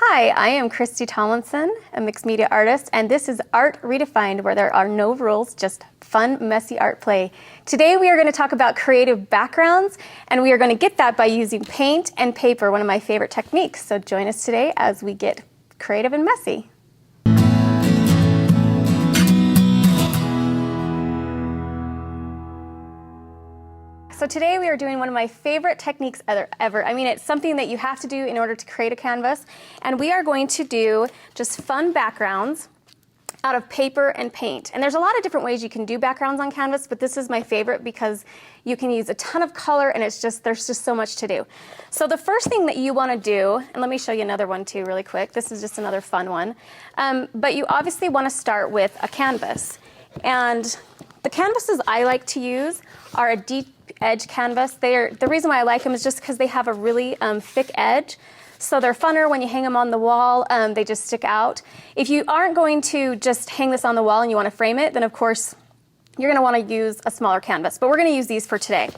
Hi, I am Christy Tomlinson, a mixed media artist, and this is Art.Redefined, where there are no rules, just fun, messy art play. Today we are going to talk about creative backgrounds, and we are going to get that by using paint and paper, one of my favorite techniques. So join us today as we get creative and messy. So today we are doing one of my favorite techniques ever. I mean, it's something that you have to do in order to create a canvas. And we are going to do just fun backgrounds out of paper and paint. And there's a lot of different ways you can do backgrounds on canvas, but this is my favorite because you can use a ton of color and there's just so much to do. So the first thing that you want to do, and let me show you another one too really quick. This is just another fun one. But you obviously want to start with a canvas. And the canvases I like to use are a deep edge canvas. The reason why I like them is just because they have a really thick edge. So they're funner when you hang them on the wall. They just stick out. If you aren't going to just hang this on the wall and you want to frame it, then of course you're going to want to use a smaller canvas. But we're going to use these for today.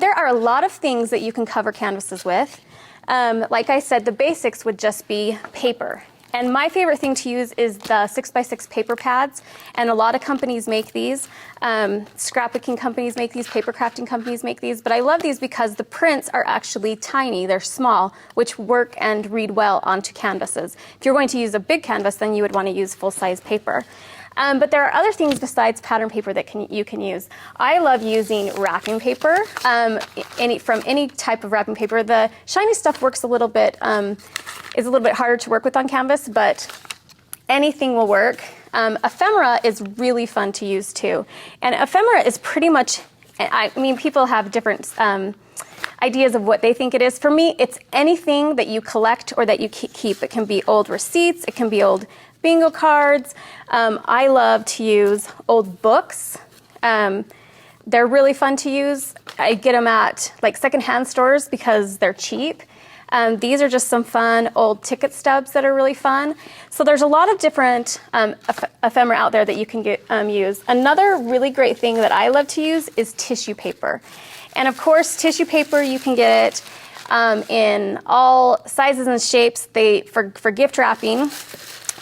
There are a lot of things that you can cover canvases with. Like I said, the basics would just be paper. And my favorite thing to use is the 6x6 paper pads, and a lot of companies make these. Scrapbooking companies make these, paper crafting companies make these, but I love these because the prints are actually tiny, they're small, which work and read well onto canvases. If you're going to use a big canvas, then you would want to use full-size paper. But there are other things besides pattern paper that you can use. I love using wrapping paper, from any type of wrapping paper. The shiny stuff works a little bit, is a little bit harder to work with on canvas, but anything will work. Ephemera is really fun to use too. And ephemera is pretty much, I mean, people have different ideas of what they think it is. For me, it's anything that you collect or that you keep. It can be old receipts, it can be old bingo cards. I love to use old books. They're really fun to use. I get them at like secondhand stores because they're cheap. These are just some fun old ticket stubs that are really fun. So there's a lot of different ephemera out there that you can use. Another really great thing that I love to use is tissue paper. And of course, tissue paper, you can get it in all sizes and shapes for gift wrapping.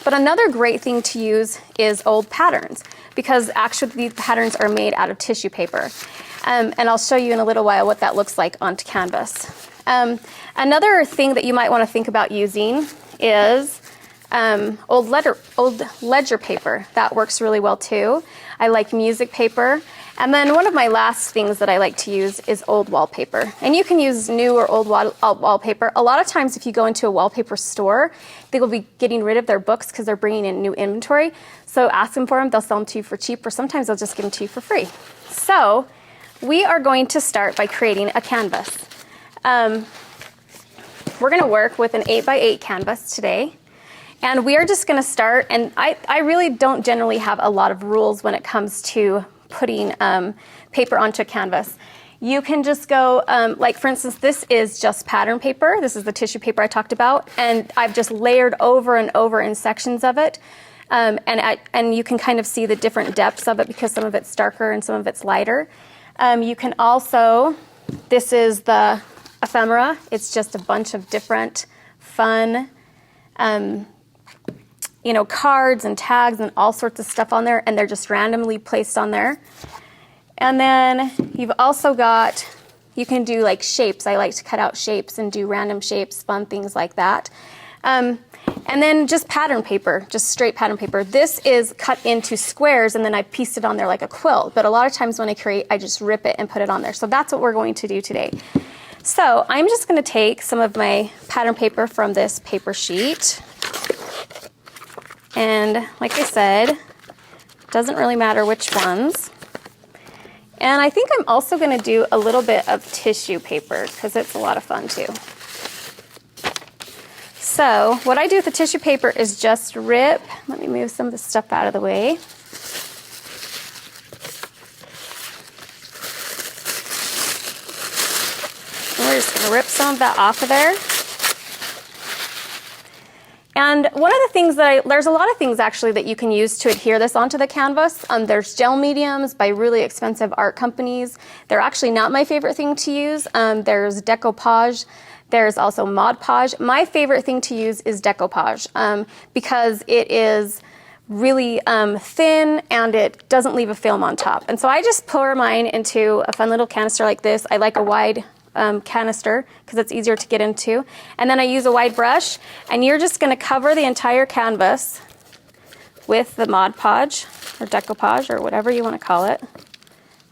But another great thing to use is old patterns, because actually these patterns are made out of tissue paper. And I'll show you in a little while what that looks like onto canvas. Another thing that you might want to think about using is old ledger paper. That works really well too. I like music paper. And then one of my last things that I like to use is old wallpaper. And you can use new or old wallpaper. A lot of times if you go into a wallpaper store, they will be getting rid of their books because they're bringing in new inventory. So ask them for them. They'll sell them to you for cheap, or sometimes they'll just give them to you for free. So we are going to start by creating a canvas. We're going to work with an 8x8 canvas today. And we are just going to start, and I really don't generally have a lot of rules when it comes to putting paper onto a canvas. You can just go, like for instance, this is just pattern paper. This is the tissue paper I talked about, and I've just layered over and over in sections of it. And you can kind of see the different depths of it because some of it's darker and some of it's lighter. You can also, this is the ephemera. It's just a bunch of different fun cards and tags and all sorts of stuff on there, and they're just randomly placed on there. And then you've also got, you can do like shapes. I like to cut out shapes and do random shapes, fun things like that. And then just pattern paper, just straight pattern paper. This is cut into squares, and then I pieced it on there like a quilt. But a lot of times when I create, I just rip it and put it on there. So that's what we're going to do today. So I'm just going to take some of my pattern paper from this paper sheet. And like I said, doesn't really matter which ones. And I think I'm also going to do a little bit of tissue paper because it's a lot of fun too. So what I do with the tissue paper is just rip. Let me move some of the stuff out of the way. And we're just going to rip some of that off of there. And one of the things that there's a lot of things actually that you can use to adhere this onto the canvas. There's gel mediums by really expensive art companies. They're actually not my favorite thing to use. There's Decoupage. There's also Mod Podge. My favorite thing to use is Decoupage because it is really thin and it doesn't leave a film on top. And so I just pour mine into a fun little canister like this. I like a wide canister because it's easier to get into. And then I use a wide brush, and you're just going to cover the entire canvas with the Mod Podge or Decoupage or whatever you want to call it.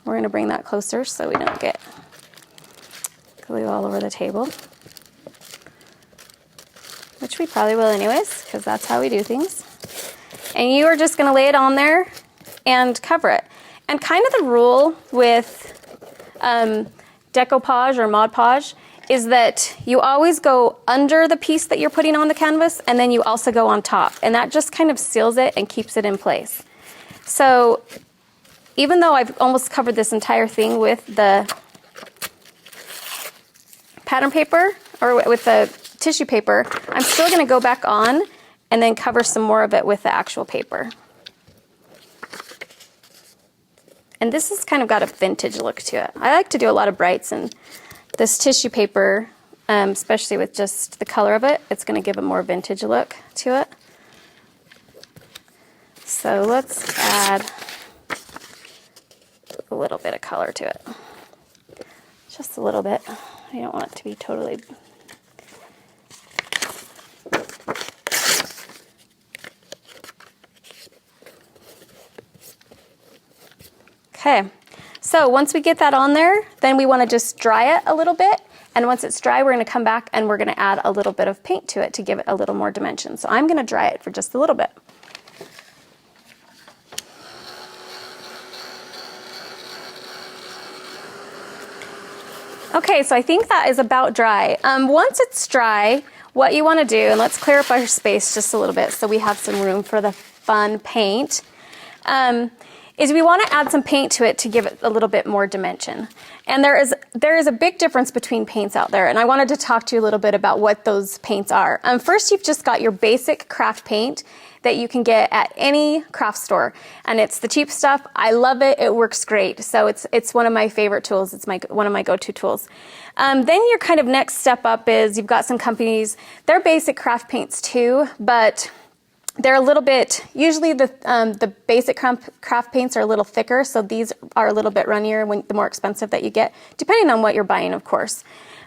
We're going to bring that closer so we don't get glue all over the table, which we probably will anyways because that's how we do things. And you are just going to lay it on there and cover it. And kind of the rule with Decoupage or Mod Podge is that you always go under the piece that you're putting on the canvas, and then you also go on top, and that just kind of seals it and keeps it in place. So even though I've almost covered this entire thing with the pattern paper or with the tissue paper, I'm still going to go back on and then cover some more of it with the actual paper. And this has kind of got a vintage look to it. I like to do a lot of brights, and this tissue paper, especially with just the color of it, it's going to give a more vintage look to it. So let's add a little bit of color to it. Just a little bit. I don't want it to be totally... Okay, so once we get that on there, then we want to just dry it a little bit. And once it's dry, we're going to come back and we're going to add a little bit of paint to it to give it a little more dimension. So I'm going to dry it for just a little bit. Okay, so I think that is about dry. Once it's dry, what you want to do, and let's clear up our space just a little bit so we have some room for the fun paint, is we want to add some paint to it to give it a little bit more dimension. And there is a big difference between paints out there, and I wanted to talk to you a little bit about what those paints are. First, you've just got your basic craft paint that you can get at any craft store, and it's the cheap stuff. I love it. It works great. So it's one of my favorite tools. It's one of my go-to tools. Then your kind of next step up is you've got some companies. They're basic craft paints too, but they're a little bit, usually the basic craft paints are a little thicker, so these are a little bit runnier the more expensive that you get, depending on what you're buying, of course.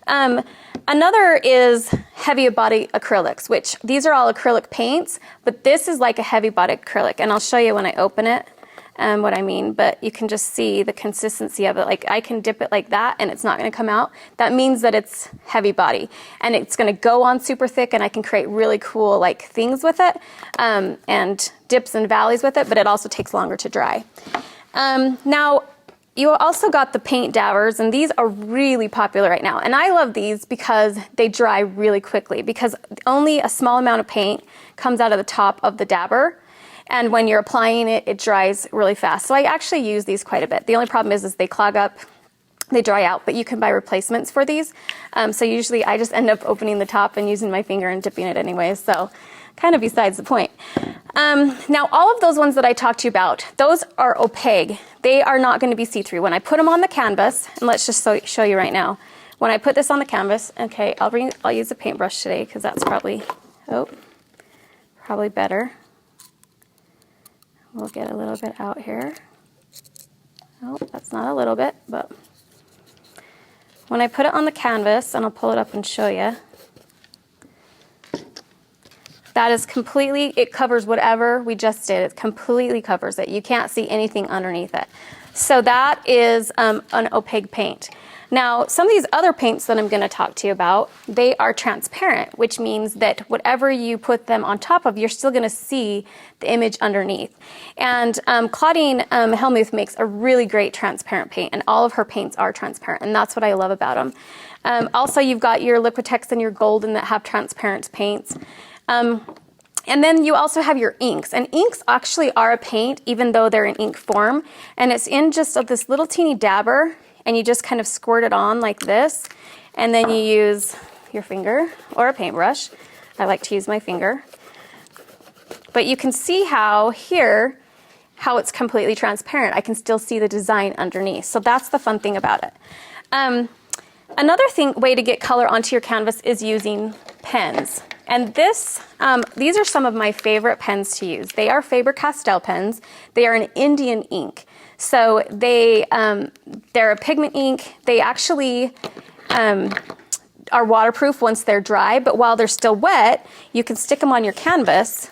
Another is heavy body acrylics, which these are all acrylic paints, but this is like a heavy body acrylic, and I'll show you when I open it what I mean, but you can just see the consistency of it. Like I can dip it like that and it's not going to come out. That means that it's heavy body and it's going to go on super thick, and I can create really cool like things with it and dips and valleys with it, but it also takes longer to dry. Now you also got the paint dabbers, and these are really popular right now. And I love these because they dry really quickly, because only a small amount of paint comes out of the top of the dabber. And when you're applying it, it dries really fast. So I actually use these quite a bit. The only problem is they clog up, they dry out, but you can buy replacements for these. So usually I just end up opening the top and using my finger and dipping it anyways. So kind of besides the point. Now all of those ones that I talked to you about, those are opaque. They are not going to be see-through. When I put them on the canvas, and let's just show you right now. When I put this on the canvas, okay, I'll use a paintbrush today because that's probably better. We'll get a little bit out here. Oh, that's not a little bit, but when I put it on the canvas, and I'll pull it up and show you, that is completely, it covers whatever we just did. It completely covers it. You can't see anything underneath it. So that is an opaque paint. Now, some of these other paints that I'm going to talk to you about, they are transparent, which means that whatever you put them on top of, you're still going to see the image underneath. And Claudine Helmuth makes a really great transparent paint, and all of her paints are transparent, and that's what I love about them. Also, you've got your Liquitex and your Golden that have transparent paints. And then you also have your inks, and inks actually are a paint even though they're in ink form, and it's in just this little teeny dabber, and you just kind of squirt it on like this, and then you use your finger or a paintbrush. I like to use my finger. But you can see how it's completely transparent. I can still see the design underneath, so that's the fun thing about it. Another way to get color onto your canvas is using pens. And these are some of my favorite pens to use. They are Faber-Castell pens. They are an Indian ink. So they're a pigment ink. They actually are waterproof once they're dry, but while they're still wet, you can stick them on your canvas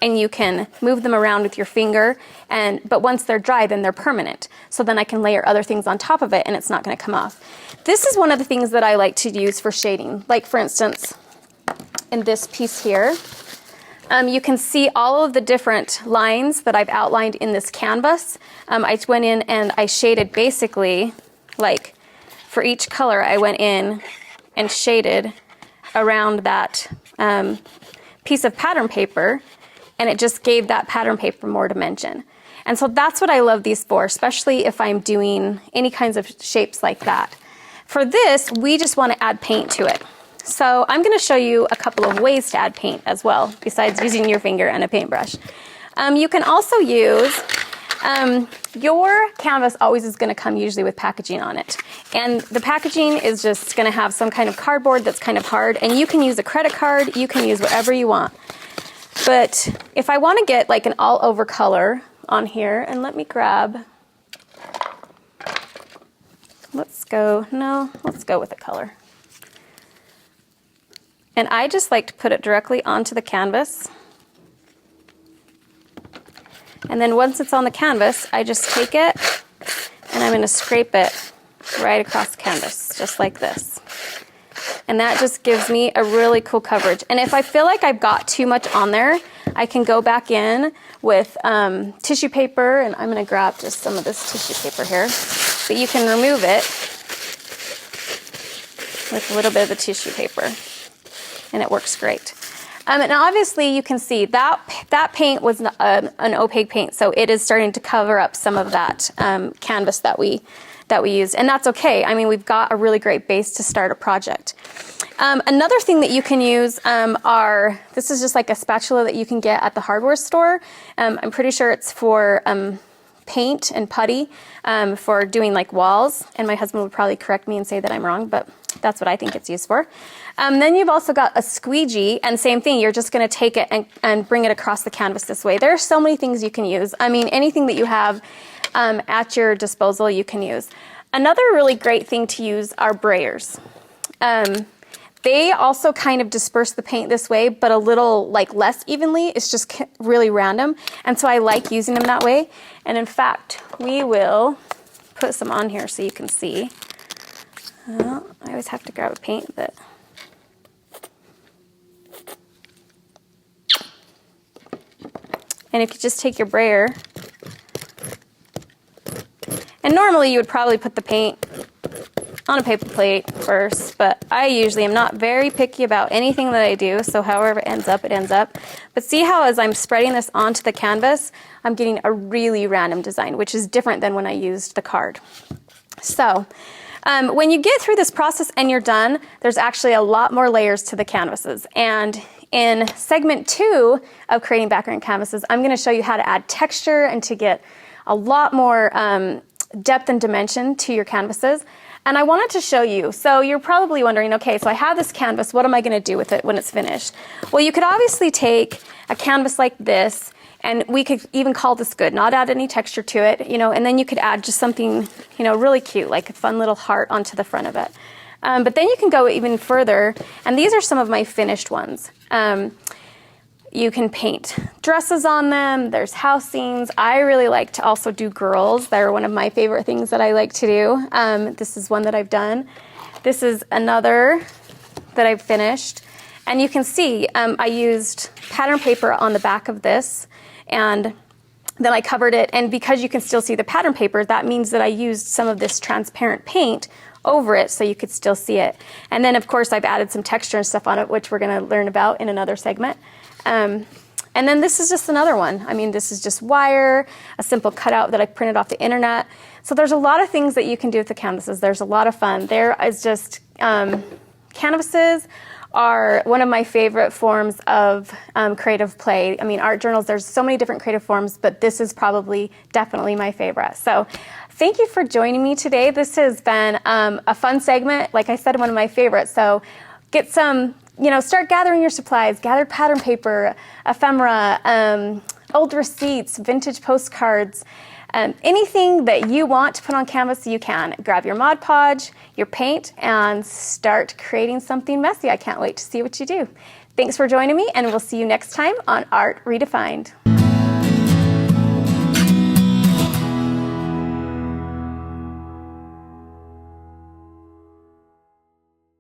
and you can move them around with your finger, but once they're dry, then they're permanent. So then I can layer other things on top of it and it's not gonna come off. This is one of the things that I like to use for shading. Like for instance, in this piece here, you can see all of the different lines that I've outlined in this canvas. I went in and I shaded basically, like for each color, I went in and shaded around that piece of pattern paper, and it just gave that pattern paper more dimension. And so that's what I love these for, especially if I'm doing any kinds of shapes like that. For this, we just want to add paint to it. So I'm going to show you a couple of ways to add paint as well, besides using your finger and a paintbrush. You can also use, your canvas always is going to come usually with packaging on it. And the packaging is just going to have some kind of cardboard that's kind of hard, and you can use a credit card, you can use whatever you want. But if I want to get like an all over color on here, and let me grab, let's go with a color. And I just like to put it directly onto the canvas. And then once it's on the canvas, I just take it and I'm going to scrape it right across the canvas, just like this. And that just gives me a really cool coverage. And if I feel like I've got too much on there, I can go back in with tissue paper, and I'm going to grab just some of this tissue paper here. But you can remove it with a little bit of the tissue paper, and it works great. And obviously you can see that paint was an opaque paint, so it is starting to cover up some of that canvas that we used, and that's okay. I mean, we've got a really great base to start a project. Another thing that you can use this is just like a spatula that you can get at the hardware store. I'm pretty sure it's for paint and putty for doing like walls, and my husband would probably correct me and say that I'm wrong, but that's what I think it's used for. Then you've also got a squeegee, and same thing, you're just going to take it and bring it across the canvas this way. There are so many things you can use. I mean, anything that you have at your disposal you can use. Another really great thing to use are Breyers. They also kind of disperse the paint this way, but a little like less evenly. It's just really random, and so I like using them that way. And in fact, we will put some on here so you can see. I always have to grab a paint, but and if you just take your brayer, and normally you would probably put the paint on a paper plate first, but I usually am not very picky about anything that I do, so however it ends up, it ends up. But see how as I'm spreading this onto the canvas, I'm getting a really random design, which is different than when I used the card. So when you get through this process and you're done, there's actually a lot more layers to the canvases. And in segment 2 of creating background canvases, I'm going to show you how to add texture and to get a lot more depth and dimension to your canvases. And I wanted to show you, so you're probably wondering, okay, so I have this canvas, what am I going to do with it when it's finished? Well, you could obviously take a canvas like this, and we could even call this good, not add any texture to it, and then you could add just something, really cute, like a fun little heart onto the front of it. But then you can go even further, and these are some of my finished ones. You can paint dresses on them. There's house scenes. I really like to also do girls. They're one of my favorite things that I like to do. This is one that I've done. This is another that I've finished. And you can see I used pattern paper on the back of this, and then I covered it. And because you can still see the pattern paper, that means that I used some of this transparent paint over it so you could still see it. And then, of course, I've added some texture and stuff on it, which we're going to learn about in another segment. And then this is just another one. I mean, this is just wire, a simple cutout that I printed off the internet. So there's a lot of things that you can do with the canvases. There's a lot of fun. There is just, canvases are one of my favorite forms of creative play. I mean, art journals, there's so many different creative forms, but this is probably definitely my favorite. So thank you for joining me today. This has been a fun segment. Like I said, one of my favorites. So get some, start gathering your supplies, gather pattern paper, ephemera, old receipts, vintage postcards, anything that you want to put on canvas, you can. Grab your Mod Podge, your paint, and start creating something messy. I can't wait to see what you do. Thanks for joining me, and we'll see you next time on Art Redefined.